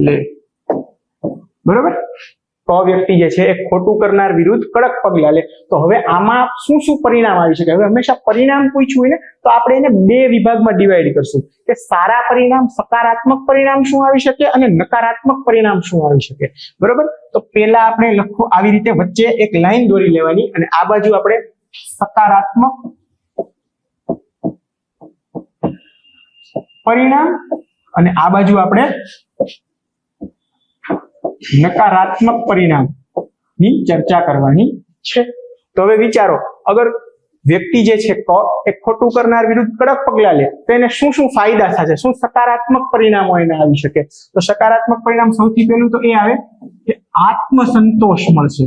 લે. બરોબર? તો વ્યક્તિ જે છે એ ખોટું કરનાર વિરુદ્ધ કડક પગલા લે. તો હવે આમાં શું શું પરિણામ આવી શકે? હવે હંમેશા પરિણામ પૂછ્યું હોય ને તો આપણે એને બે વિભાગમાં ડિવાઈડ કરશું કે સારા પરિણામ, સકારાત્મક પરિણામ શું આવી શકે અને નકારાત્મક પરિણામ શું આવી શકે. બરોબર? તો પહેલા આપણે લખો આવી રીતે વચ્ચે એક લાઈન દોરી લેવાની અને આ બાજુ આપણે સકારાત્મક પરિણામ અને આ બાજુ આપણે નકારાત્મક પરિણામ ની ચર્ચા કરવાની છે. તો હવે વિચારો, અગર વ્યક્તિ જે છે એ ખોટું કરનાર વિરુદ્ધ કડક પગલા લે તો એને શું શું ફાયદા થશે, શું સકારાત્મક પરિણામો એને આવી શકે. તો સકારાત્મક પરિણામ સૌથી પહેલું તો એ આવે કે આત્મસંતોષ મળશે.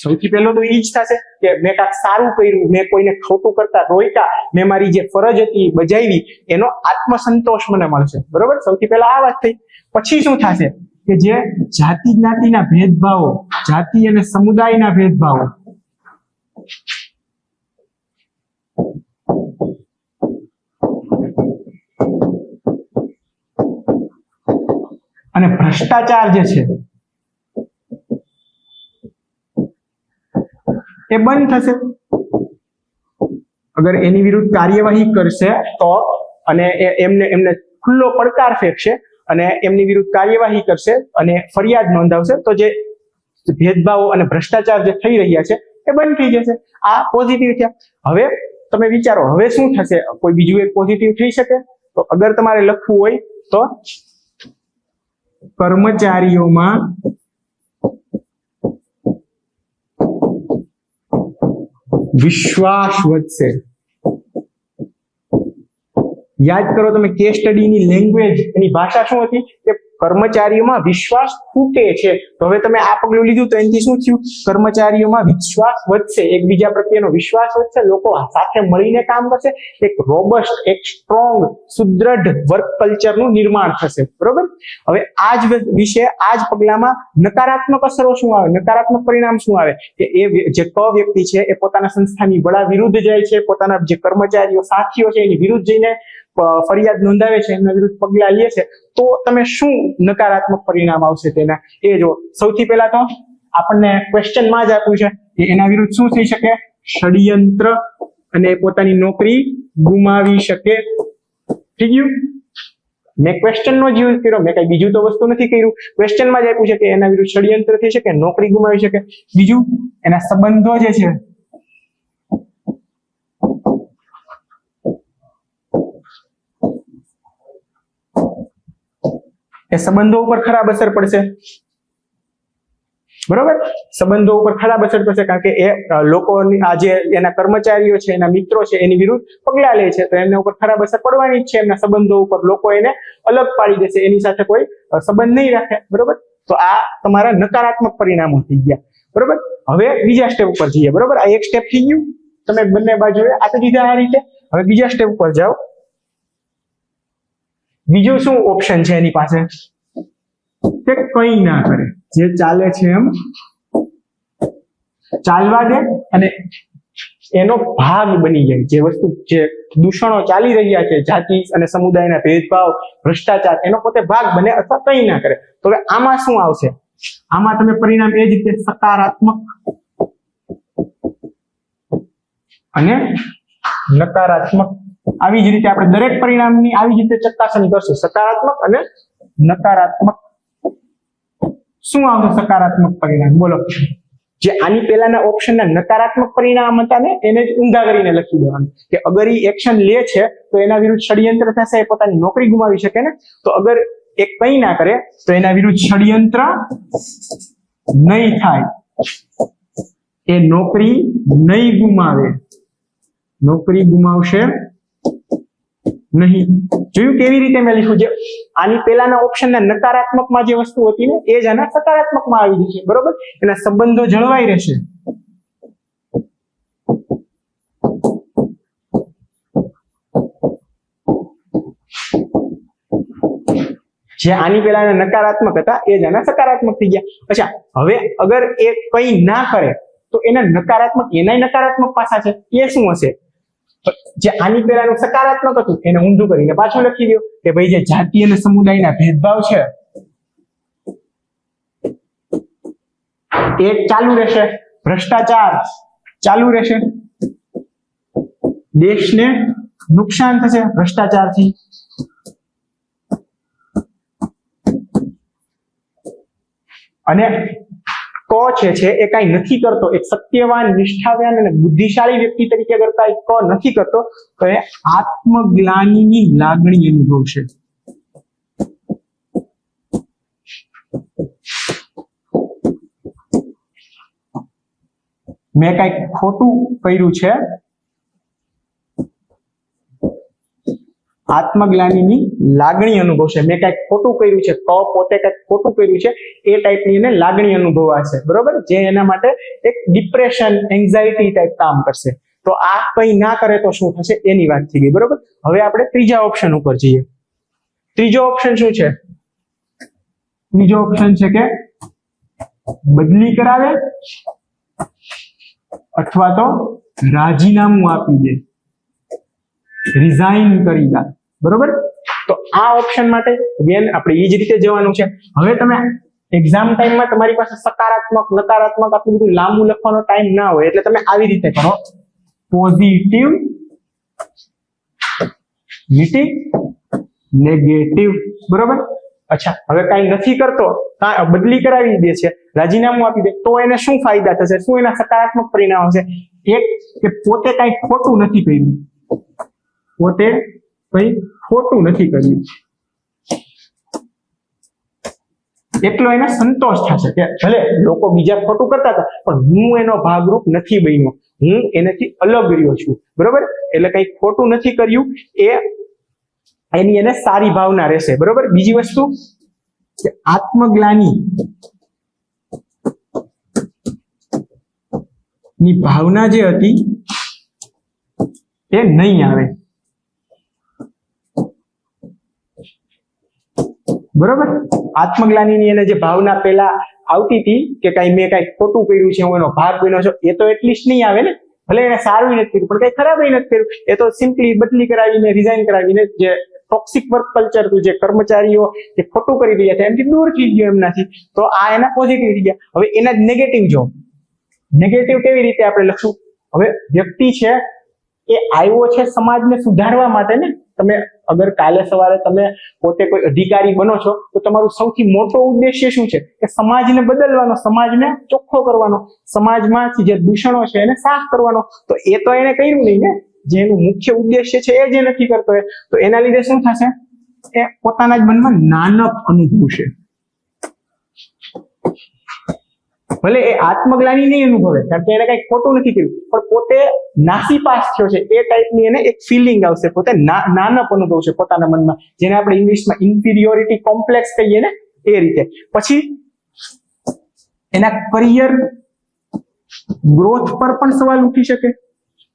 સૌથી પહેલો તો એ જ થશે કે મેં કાંઈક સારું કર્યું, મેં કોઈને ખોટું કરતા રોક્યા, મેં મારી જે ફરજ હતી બજાવી, એનો આત્મસંતોષ મને મળશે. બરોબર, સૌથી પહેલા આ વાત થઈ. પછી શું થશે કે જે જાતિ જ્ઞાતિના ભેદભાવો, જાતિ અને સમુદાયના ભેદભાવો, અને ભ્રષ્ટાચાર જે છે એ બંધ થશે. અગર એની વિરુદ્ધ કાર્યવાહી કરશે તો, અને એમને ખુલ્લો પડકાર ફેંકશે અને એમની વિરુદ્ધ કાર્યવાહી કરશે અને ફરિયાદ નોંધાવશે, તો જે ભેદભાવો અને ભ્રષ્ટાચાર જે થઈ રહ્યા છે એ બંધ થઈ જશે. આ પોઝિટિવ થયા. હવે તમે વિચારો, હવે શું થશે? કોઈ બીજું એક પોઝિટિવ થઈ શકે? તો અગર તમારે લખવું હોય તો કર્મચારીઓમાં વિશ્વાસ વધશે. યાદ કરો તમે કેસ સ્ટડીની લેંગ્વેજ, એની ભાષા શું હતી કે કર્મચારીઓમાં વિશ્વાસ ખૂટે છે. તો હવે તમે આ પગલું લીધું તો એનાથી શું થયું? કર્મચારીઓમાં વિશ્વાસ વધશે, એકબીજા પ્રત્યેનો વિશ્વાસ વધશે, લોકો સાથે મળીને કામ કરશે, એક રોબસ્ટ, એક સ્ટ્રોંગ, સુદ્રઢ વર્ક કલ્ચરનું નિર્માણ થશે. બરોબર. હવે આ જ વિશે, આ જ પગલામાં નકારાત્મક અસરો શું આવે, નકારાત્મક પરિણામ શું આવે કે એ જે ક વ્યક્તિ છે એ પોતાના સંસ્થાની વડા વિરુદ્ધ જાય છે, પોતાના જે કર્મચારીઓ સાથીઓ છે એની વિરુદ્ધ જઈને ફરિયાદ નોંધાવે છે, એમના વિરુદ્ધ પગલા લે છે. તો તમે શું નકારાત્મક પરિણામ આવશે તેના એ જો. સૌથી પહેલા તો આપણને ક્વેશ્ચનમાં જ આપ્યું છે કે એના વિરુદ્ધ શું થઈ શકે? ષડયંત્ર, અને પોતાની નોકરી ગુમાવી શકે. થઈ ગયું? મેં ક્વેશ્ચનનો જ યુઝ કર્યો, મેં કઈ બીજું તો વસ્તુ નથી કર્યું. ક્વેશ્ચનમાં જ આપ્યું છે કે એના વિરુદ્ધ ષડયંત્ર થઈ શકે, નોકરી ગુમાવી શકે. બીજું, એના સંબંધો જે છે એ સંબંધો ઉપર ખરાબ અસર પડશે. બરોબર, સંબંધો ઉપર ખરાબ અસર પડશે, કારણ કે એ લોકોની આ જે એના કર્મચારીઓ છે, એના મિત્રો છે, એની વિરુદ્ધ પગલા લે છે, તો એમના ઉપર ખરાબ અસર પડવાની જ છે. એમના સંબંધો ઉપર લોકો એને અલગ પાડી દેશે, એની સાથે કોઈ સંબંધ નહીં રાખે. બરોબર, તો આ તમારા નકારાત્મક પરિણામો થઈ ગયા. બરોબર, હવે બીજા સ્ટેપ ઉપર જઈએ. બરોબર, આ એક સ્ટેપ થઈ ગયું, તમે બંને બાજુએ આપી દીધા આ રીતે. હવે બીજા સ્ટેપ ઉપર જાઓ. બીજું શું ઓપ્શન છે એની પાસે? કે કંઈ ના કરે, જે ચાલે છે એમ ચાલવા દે અને એનો ભાગ બની જાય. જે વસ્તુ, જે દૂષણો ચાલી રહ્યા છે, જાતિ અને સમુદાયના ભેદભાવ, ભ્રષ્ટાચાર, એનો પોતે ભાગ બને અથવા કંઈ ના કરે. તો હવે આમાં શું આવશે? આમાં તમે પરિણામ એ જ રીતે સકારાત્મક અને નકારાત્મક, આવી જ રીતે આપણે દરેક પરિણામની આવી જ રીતે ચકાસણી કરશું. સકારાત્મક અને નકારાત્મક. શું આવશે સકારાત્મક પરિણામ? બોલો. જે આની પહેલાના ઓપ્શનના નકારાત્મક પરિણામ હતા ને, એને જ ઊંધા કરીને લખી દેવાનું કે અગર એ એક્શન લે છે તો એના વિરુદ્ધ ષડયંત્ર થશે, એ પોતાની નોકરી ગુમાવી શકે ને. તો અગર એ કંઈ ના કરે તો એના વિરુદ્ધ ષડયંત્ર નહીં થાય, એ નોકરી નહીં ગુમાવે, નોકરી ગુમાવશે નહીં. જોયું કેવી રીતે મેં લખ્યું? જે આની પહેલાના ઓપ્શનના નકારાત્મકમાં જે વસ્તુ હતી ને, એ જ આના સકારાત્મકમાં આવી જશે. બરોબર, એના સંબંધો જળવાઈ રહેશે. જે આની પહેલાના નકારાત્મક હતા એ જ આના સકારાત્મક થઈ ગયા. અચ્છા, હવે અગર એ કંઈ ના કરે તો એના નકારાત્મક, એના નકારાત્મક પાસા છે. એ શું હશે? જે આની પહેલાનું સકારાત્મક હતું એને ઊંધું કરીને પાછું લખી દો કે ભાઈ જે જાતિ અને સમુદાયના ભેદભાવ છે એ ચાલુ રહેશે, ભ્રષ્ટાચાર ચાલુ રહેશે, દેશને નુકસાન થશે ભ્રષ્ટાચારથી, અને ક છે એ કઈ નથી કરતો, એક સત્યવાન, નિષ્ઠાવાન અને બુદ્ધિશાળી વ્યક્તિ તરીકે અગર કઈ ક નથી કરતો તો એ આત્મગ્લાનિની લાગણી અનુભવશે. મેં કઈક ખોટું કર્યું છે આત્મગ્લાનિની લાગણી અનુભવશે. મેં કઈક ખોટું કર્યું છે, તો પોતે કઈક ખોટું કર્યું છે એ ટાઈપની એને લાગણી અનુભવાશે, બરોબર, જે એના માટે એક ડિપ્રેશન, એન્ઝાયટી ટાઈપ કામ કરશે. તો આ કંઈ ના કરે તો શું થશે એની વાત થઈ ગઈ, બરોબર. હવે આપણે ત્રીજા ઓપ્શન ઉપર જઈએ. ત્રીજો ઓપ્શન શું છે? ત્રીજો ઓપ્શન છે કે બદલી કરાવે અથવા તો રાજીનામું આપી દે, રિઝાઇન કરી દે, બરોબર. તો આ ઓપ્શન માટે again આપણે એ જ રીતે જવાનું છે. હવે તમે એક્ઝામ ટાઈમમાં તમારી પાસે સકારાત્મક, નકારાત્મક આટલું બધું લાંબુ લખવાનો ટાઈમ ના હોય, એટલે તમે આવી રીતે કરો, પોઝિટિવ, નેગેટિવ, બરોબર. અચ્છા, હવે કઈ નથી કરતો, બદલી કરાવી દે છે, રાજીનામું આપી દે, તો એને શું ફાયદા થશે, શું એના સકારાત્મક પરિણામ હશે? એક કે પોતે કઈ ખોટું નથી કર્યું, પોતે કઈ ખોટું નથી કર્યું, એટલો એને સંતોષ થશે કે ભલે લોકો બીજા ખોટું કરતા હતા પણ હું એનો ભાગરૂપ નથી બન્યો, હું એનાથી અલગ રહ્યો છું, બરોબર. એટલે કઈ ખોટું નથી કર્યું, એની એને સારી ભાવના રહેશે, બરોબર. બીજી વસ્તુ કે આત્મગ્લાની ની ભાવના જે હતી એ નહીં આવે, બરોબર. આત્મગ્લાની એને જે ભાવના પેલા આવતી હતી કે કઈ મેં કઈ ખોટું કર્યું છે, હું એનો ભાગ બન્યો છું, એ તો એટલીસ્ટ નહીં આવે ને. ભલે એને સારું નથી કર્યું પણ કઈ ખરાબ નથી કર્યું, એ તો સિમ્પલી બદલી કરાવીને, રિઝાઇન કરાવીને, જે ટોક્સિક વર્ક કલ્ચર હતું, જે કર્મચારીઓ જે ખોટું કરી રહ્યા હતા એમથી દૂર થઈ ગયો એમનાથી. તો આ એના પોઝિટિવ થઈ ગયા. હવે એના જ નેગેટિવ જો, નેગેટિવ કેવી રીતે આપણે લખશું? હવે વ્યક્તિ છે એ આવ્યો છે સમાજને સુધારવા માટે ને. તમે અગર કાલે સવારે તમે પોતે કોઈ અધિકારી બનો છો તો તમારું સૌથી મોટો ઉદ્દેશ્ય શું છે? કે સમાજને બદલવાનો, સમાજને ચોખ્ખો કરવાનો, સમાજમાંથી જે દૂષણો છે એને સાફ કરવાનો. તો એ તો એને કર્યું નહીં ને, જે એનું મુખ્ય ઉદ્દેશ્ય છે એ જે નથી કરતો, તો એના લીધે શું થશે? એ પોતાના જ મનમાં નાનપ અનુભવશે. ભલે એ આત્મગ્લાની નહીં અનુભવે કારણ કે એને કઈ ખોટું નથી કર્યું, પણ પોતે નાસીપાસ થયો છે એ ટાઈપની એને એક ફિલિંગ આવશે, પોતે નાનપ અનુભવશે પોતાના મનમાં, જેને આપણે ઇંગ્લિશમાં ઇન્ફિરિયોરિટી કોમ્પ્લેક્સ કહીએ ને એ રીતે. પછી એના કરિયર ગ્રોથ પર પણ સવાલ ઉઠી શકે,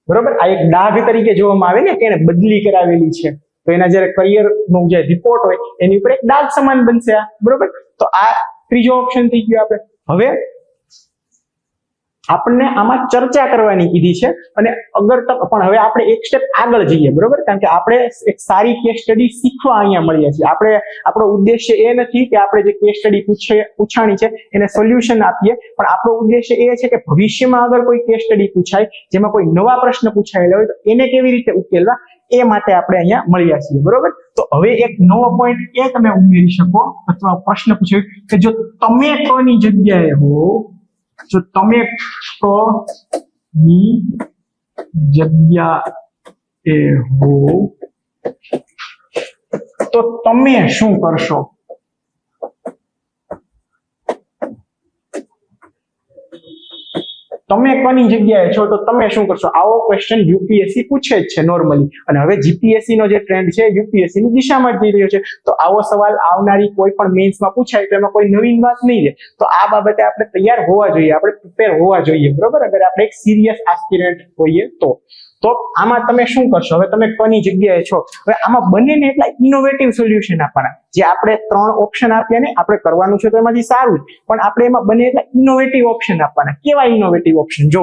બરોબર. આ એક ડાઘ તરીકે જોવામાં આવે ને કે એને બદલી કરાવેલી છે, તો એના જયારે કરિયર નું જે રિપોર્ટ હોય એની ઉપર એક ડાઘ સમાન બનશે આ, બરોબર. તો આ ત્રીજો ઓપ્શન થઈ ગયો. આપણે હવે આપણને આમાં ચર્ચા કરવાની કીધી છે, અને અગર પણ હવે આપણે એક સ્ટેપ આગળ જઈએ, બરોબર. કારણ કે આપણે એક સારી કેસ સ્ટડી શીખવા અહીંયા મળીએ છીએ. આપણો ઉદ્દેશ્ય એ નથી કે આપણે જે કેસ સ્ટડી પૂછાણી છે એને સોલ્યુશન આપીએ, પણ આપણો ઉદ્દેશ્ય એ છે કે ભવિષ્યમાં અગર કોઈ કેસ સ્ટડી પૂછાય જેમાં કોઈ નવા પ્રશ્ન પૂછાયેલા હોય તો એને કેવી રીતે ઉકેલવા એ માટે આપણે અહીંયા મળ્યા છીએ, બરોબર. તો હવે એક નવો પોઈન્ટ એ તમે ઉમેરી શકો અથવા પ્રશ્ન પૂછ્યો કે જો તમે કોની જગ્યાએ હો, જો તમે કોની જગ્યાએ હો તો તમે શું કરશો? તમે કોની જગ્યાએ છો તો તમે શું કરશો? આવો ક્વેશ્ચન યુપીએસસી પૂછે જ છે નોર્મલી. અને હવે જીપીએસસી નો જે ટ્રેન્ડ છે યુપીએસસી ની દિશામાં જ જઈ રહ્યો છે, તો આવો સવાલ આવનારી કોઈ પણ મેન્સમાં પૂછાય તો એમાં કોઈ નવીન વાત નહીં રહે. તો આ બાબતે આપણે તૈયાર હોવા જોઈએ, આપણે પ્રિપેર હોવા જોઈએ, બરોબર. અગર આપણે એક સિરિયસ એસ્પિરન્ટ હોઈએ તો આમાં તમે શું કરશો? હવે તમે કોની જગ્યાએ છો, હવે આમાં બને ને એટલા ઇનોવેટિવ સોલ્યુશન આપવાના. જે આપણે 3 ઓપ્શન આપ્યા ને આપણે કરવાનું છે તો એમાંથી સારું, પણ આપણે એમાં બને એટલા ઇનોવેટિવ ઓપ્શન આપવાના. કેવા ઇનોવેટિવ ઓપ્શન? જો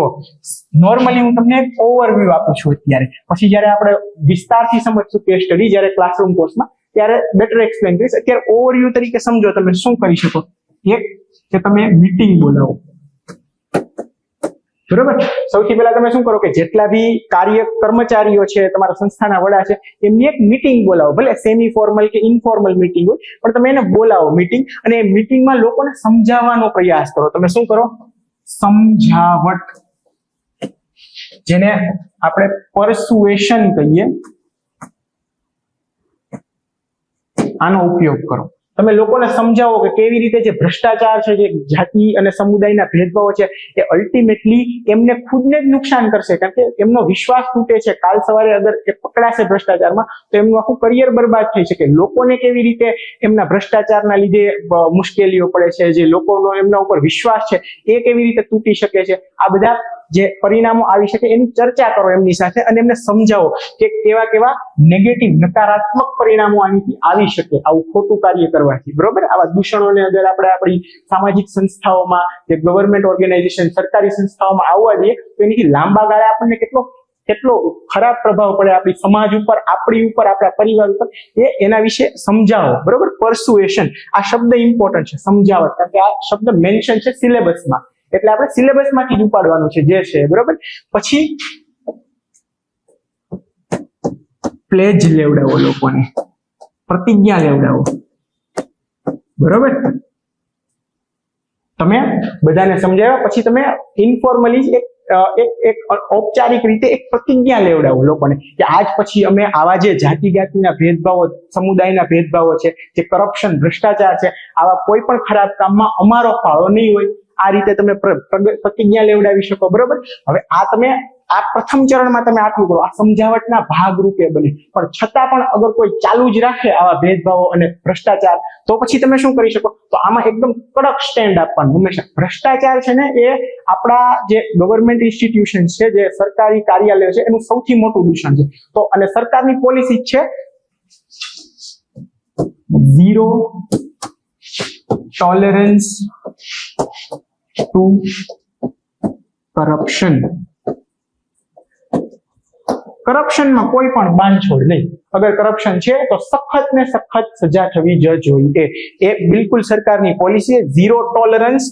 નોર્મલી હું તમને એક ઓવરવ્યુ આપું છું અત્યારે, પછી જયારે આપણે વિસ્તારથી સમજશું કેસ સ્ટડી જયારે ક્લાસરૂમ કોર્સમાં ત્યારે બેટર એક્સપ્લેન કરીશ. અત્યારે ઓવરવ્યુ તરીકે સમજો તમે શું કરી શકો. એક કે તમે મીટિંગ બોલાવો, બરોબર. સૌથી પહેલા તમે શું કરો કે જેટલા બી કર્મચારીઓ છે, તમારા સંસ્થાના વડા છે, એમની એક મીટિંગ બોલાવો. ભલે સેમી ફોર્મલ કે ઇનફોર્મલ મીટિંગ હોય, પણ તમે એને બોલાવો મીટિંગ, અને એ મીટિંગમાં લોકોને સમજાવવાનો પ્રયાસ કરો. તમે શું કરો? સમજાવટ, જેને આપણે પરસુએશન કહીએ, આનો ઉપયોગ કરો. તમે લોકોને સમજાવો કે કેવી રીતે જે ભ્રષ્ટાચાર છે, જે જાતિ અને સમુદાયના ભેદભાવો છે, એ અલ્ટિમેટલી એમને ખુદને જ નુકસાન કરશે, કારણ કે એમનો વિશ્વાસ તૂટે છે. કાલ સવારે અગર એ પકડાશે ભ્રષ્ટાચારમાં તો એમનું આખું કરિયર બરબાદ થઈ શકે. લોકોને કેવી રીતે એમના ભ્રષ્ટાચારના લીધે મુશ્કેલીઓ પડે છે, જે લોકોનો એમના ઉપર વિશ્વાસ છે એ કેવી રીતે તૂટી શકે છે, આ બધા જે પરિણામો આવી શકે એની ચર્ચા કરો એમની સાથે અને એમને સમજાવો કે કેવા કેવા નેગેટિવ નકારાત્મક પરિણામો આનાથી આવી શકે આવું ખોટું કાર્ય કરવાથી. બરોબર, આવા દૂષણોને અગર આપણે આપણી સામાજિક સંસ્થાઓમાં કે ગવર્મેન્ટ ઓર્ગેનાઇઝેશન, સરકારી સંસ્થાઓમાં આવવા દઈએ તો એની લાંબા ગાળે આપણને કેટલો ખરાબ પ્રભાવ પડે આપણી સમાજ ઉપર, આપણી ઉપર, આપણા પરિવાર ઉપર, એના વિશે સમજાવો. બરોબર, પરસુએશન આ શબ્દ ઇમ્પોર્ટન્ટ છે, સમજાવટ, કારણ કે આ શબ્દ મેન્શન છે સિલેબસમાં, એટલે આપણે સિલેબસમાંથી જ ઉપાડવાનું છે જે છે. બરોબર, પછી પ્લેજ લેવડાવો, લોકોને પ્રતિજ્ઞા લેવડાવો. બરોબર, તમે બધાને સમજાવ્યા પછી તમે ઇન્ફોર્મલી એક ઔપચારિક રીતે એક પ્રતિજ્ઞા લેવડાવો લોકોને કે આજ પછી અમે આવા જે જાતિના ભેદભાવો, સમુદાયના ભેદભાવો છે, જે કરપ્શન, ભ્રષ્ટાચાર છે, આવા કોઈ પણ ખરાબ કામમાં અમારો ફાળો નહીં હોય. આ રીતે તમે પ્રતિજ્ઞા લેવડાવી શકો. બરોબર, હવે આ પ્રથમ ચરણમાં તમે આટલું કરો, આ સમજાવટના ભાગ રૂપે બને, પણ છતાં પણ અગર કોઈ ચાલુ જ રાખે આવા ભેદભાવો અને ભ્રષ્ટાચાર, તો પછી તમે શું કરી શકો? તો આમાં એકદમ કડક સ્ટેન્ડ આપવાનું હંમેશા. ભ્રષ્ટાચાર છે ને એ આપણા જે ગવર્મેન્ટ ઇન્સ્ટિટ્યુશન છે, જે સરકારી કાર્યાલય છે, એનું સૌથી મોટું દૂષણ છે. તો અને સરકારની પોલિસી છે ઝીરો ટોલરન્સ ટુ કરપ્શન. કરપ્શનમાં કોઈ પણ બાંધછોડ નહીં. અગર કરપ્શન છે તો સખત ને સખત સજા થવી જ જોઈએ. એ બિલકુલ સરકારની પોલિસી છે, ઝીરો ટોલરન્સ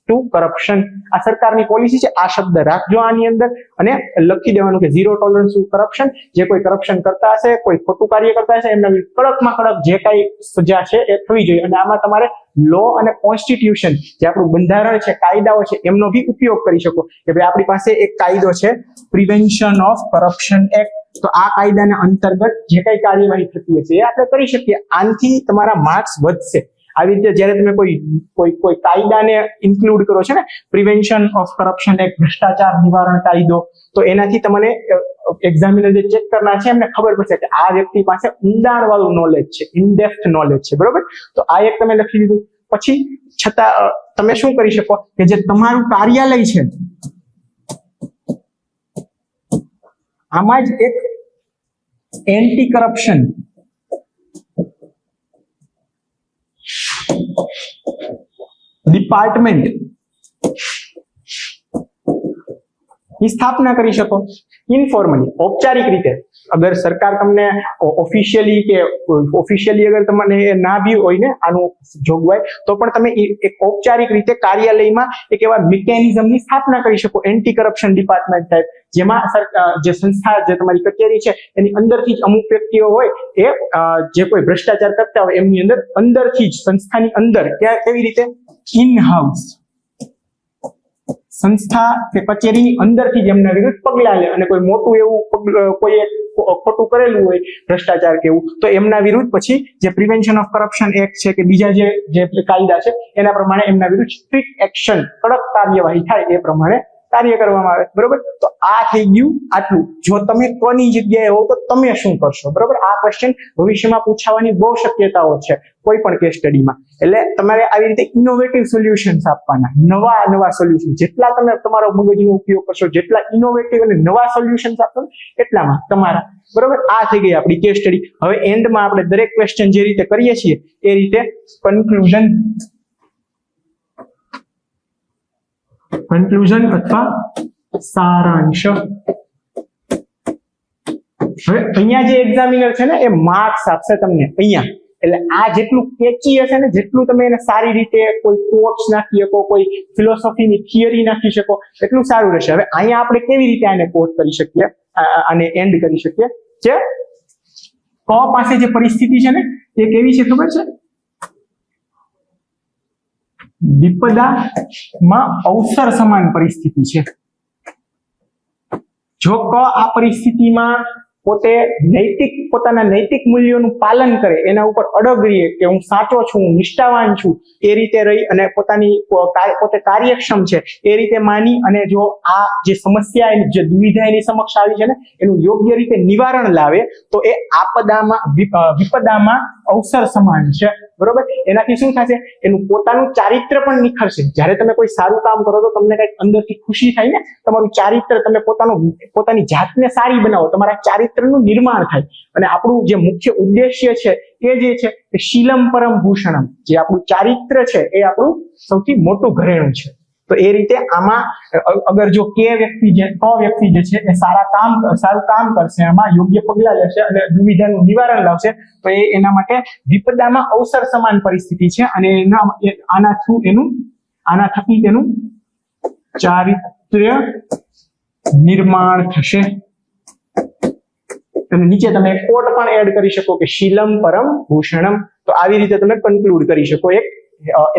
ટુ કરપ્શન. આ સરકારની પોલિસી છે. આ શબ્દ રાખજો આની અંદર અને લખી દેવાનું કે ઝીરો ટોલરન્સ ટુ કરપ્શન. જે કોઈ કરપ્શન કરતા હશે, કોઈ ખોટું કાર્ય કરતા હશે, એમના કડકમાં કડક જે કઈ સજા છે એ થવી જોઈએ. અને આમાં તમારે લો અને કોન્સ્ટિટ્યુશન, જે આપણું બંધારણ છે, કાયદાઓ છે, એમનો બી ઉપયોગ કરી શકો કે ભાઈ આપણી પાસે એક કાયદો છે પ્રિવેન્શન ઓફ કરપ્શન એક્ટ, તો આ કાયદાના અંતર્ગત જે કઈ કાર્યવાહી થતી હશે એ આપણે કરી શકીએ. આનાથી તમારા માર્ક્સ વધશે. આવી રીતે જયારે તમે કોઈ કાયદાને ઇન્ક્લુડ કરો છો ને, પ્રિવેન્શન ઓફ કરપ્શન એક્ટ, ભ્રષ્ટાચાર નિવારણ કાયદો, તો એનાથી તમને એક્ઝામિનર જે ચેક કરનાર છે એમને ખબર પડશે કે આ વ્યક્તિ પાસે ઊંડાણ વાળું નોલેજ છે, ઇનડેપ્થ નોલેજ છે. બરોબર, તો આ એક તમે લખી દીધું. પછી છતાં તમે શું કરી શકો કે જે તમારું કાર્યાલય છે આમાં જ એક એન્ટી કરપ્શન ડિપાર્ટમેન્ટ ની સ્થાપના કરી શકો. ઇન્ફોર્મલી, ઔપચારિક રીતે. અગર સરકાર તમને ઓફિશિયલી અગર તમને ના બી હોય ને આનું જોગવાઈ, તો પણ તમે એક ઔપચારિક રીતે કાર્યાલયમાં એક એવા મિકેનિઝમની સ્થાપના કરી શકો, એન્ટી કરપ્શન ડિપાર્ટમેન્ટ ટાઈપ, જેમાં જે સંસ્થા, જે તમારી કચેરી છે એની અંદરથી જ અમુક વ્યક્તિઓ હોય એ જે કોઈ ભ્રષ્ટાચાર કરતા હોય એમની અંદરથી જ, સંસ્થાની અંદર, કેવી રીતે ઇન હાઉસ સંસ્થા કે કચેરીની અંદરથી જ એમના વિરુદ્ધ પગલા લે અને કોઈ મોટું એવું કોઈ ખોટું કરેલું હોય, ભ્રષ્ટાચાર કેવું, તો એમના વિરુદ્ધ પછી જે પ્રિવેન્શન ઓફ કરપ્શન એક્ટ છે કે બીજા જે કાયદા છે એના પ્રમાણે એમના વિરુદ્ધ સ્ટ્રિક્ટ એક્શન, કડક કાર્યવાહી થાય એ પ્રમાણે કાર્ય કરવામાં આવે. બરોબર, તો આ થઈ ગયું આટલું. જો તમે કોની જગ્યાએ હો તો તમે શું કરશો? બરોબર, આ ક્વેશ્ચન ભવિષ્યમાં પૂછાવાની બહુ શક્યતાઓ છે કોઈ પણ કેસ સ્ટડીમાં. એટલે તમારે આવી રીતે ઇનોવેટિવ સોલ્યુશન્સ આપવાના, નવા સોલ્યુશન. જેટલા તમે તમારો મગજનો ઉપયોગ કરશો, જેટલા ઇનોવેટિવ અને નવા સોલ્યુશન્સ આપશો એટલામાં તમારા. બરોબર, આ થઈ ગઈ આપણી કેસ સ્ટડી. હવે એન્ડમાં આપણે દરેક ક્વેશ્ચન જે રીતે કરીએ છીએ એ રીતે કન્ક્લુઝન અથવા સારાંશ. હવે અહીંયા જે એક્ઝામિનર છે ને એ માર્ક્સ આપશે તમને અહીંયા. એટલે આ જેટલું કેચી હશે ને, જેટલું તમે એને સારી રીતે કોઈ કોટ્સ નાખી શકો, કોઈ ફિલોસોફીની થિયરી નાખી શકો, એટલું સારું રહેશે. હવે અહીંયા આપણે કેવી રીતે આને કોટ કરી શકીએ, આને એન્ડ કરી શકીએ? જે ક પાસે જે પરિસ્થિતિ છે ને એ કેવી છે ખબર છે? વિપદામાં અવસર સમાન પરિસ્થિતિ છે. જો ક આ પરિસ્થિતિમાં પોતે પોતાના નૈતિક મૂલ્યોનું પાલન કરે, એના ઉપર અડગ રહીએ કે હું સાચો છું, હું નિષ્ઠાવાન છું, એ રીતે રહી અને પોતે કાર્યક્ષમ છે એ રીતે માની અને જો આ જે સમસ્યા જે દુવિધા એની સમક્ષ આવી છે ને એનું યોગ્ય રીતે નિવારણ લાવે તો એ વિપદામાં અવસર સમાન છે, બરોબર. એનાથી શું થશે, એનું પોતાનું ચારિત્ર પણ નિખરશે. જ્યારે તમે કોઈ સારું કામ કરો તો તમને કઈક અંદરથી ખુશી થાય ને, તમારું ચારિત્ર, તમે પોતાની જાતને સારી બનાવો, તમારા ચારિત્રનું નિર્માણ થાય. અને આપણું જે મુખ્ય ઉદ્દેશ્ય છે એ જે છે એ શીલમ પરમ ભૂષણમ, જે આપણું ચારિત્ર છે એ આપણું સૌથી મોટું ઘરેણું છે. તો એ રીતે આમાં અગર જો વ્યક્તિ જે છે એ સારું કામ કરશે, આમાં યોગ્ય પગલા લેશે અને દુવિધાનું નિવારણ લાવશે તો એ એના માટે વિપદામાં અવસર સમાન પરિસ્થિતિ છે અને આના થકી તેનું ચારિત્ર્ય નિર્માણ થશે. અને નીચે તમે કોટ પણ એડ કરી શકો કે શીલમ પરમ ભૂષણમ. તો આવી રીતે તમે કન્ક્લુડ કરી શકો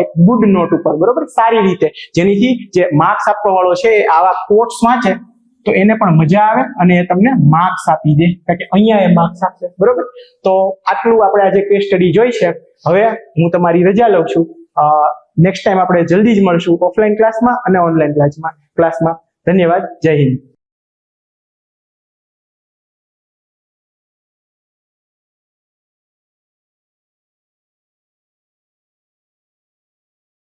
એક ગુડ નોટ ઉપર, બરોબર, સારી રીતે, જેનીથી જે માર્ક્સ આપવા વાળો છે એ આવા કોટ્સ વાંચે તો એને પણ મજા આવે અને એ તમને માર્ક્સ આપી દે, કારણ કે અહીંયા એ માર્ક્સ આપશે, બરોબર. તો આટલું આપણે આજે કેસ સ્ટડી જોઈ છે. હવે હું તમારી રજા લઉં છું. નેક્સ્ટ ટાઈમ આપણે જલ્દી જ મળશું ઓફલાઈન ક્લાસમાં અને ઓનલાઈન ક્લાસમાં. ધન્યવાદ. જય હિન્દ.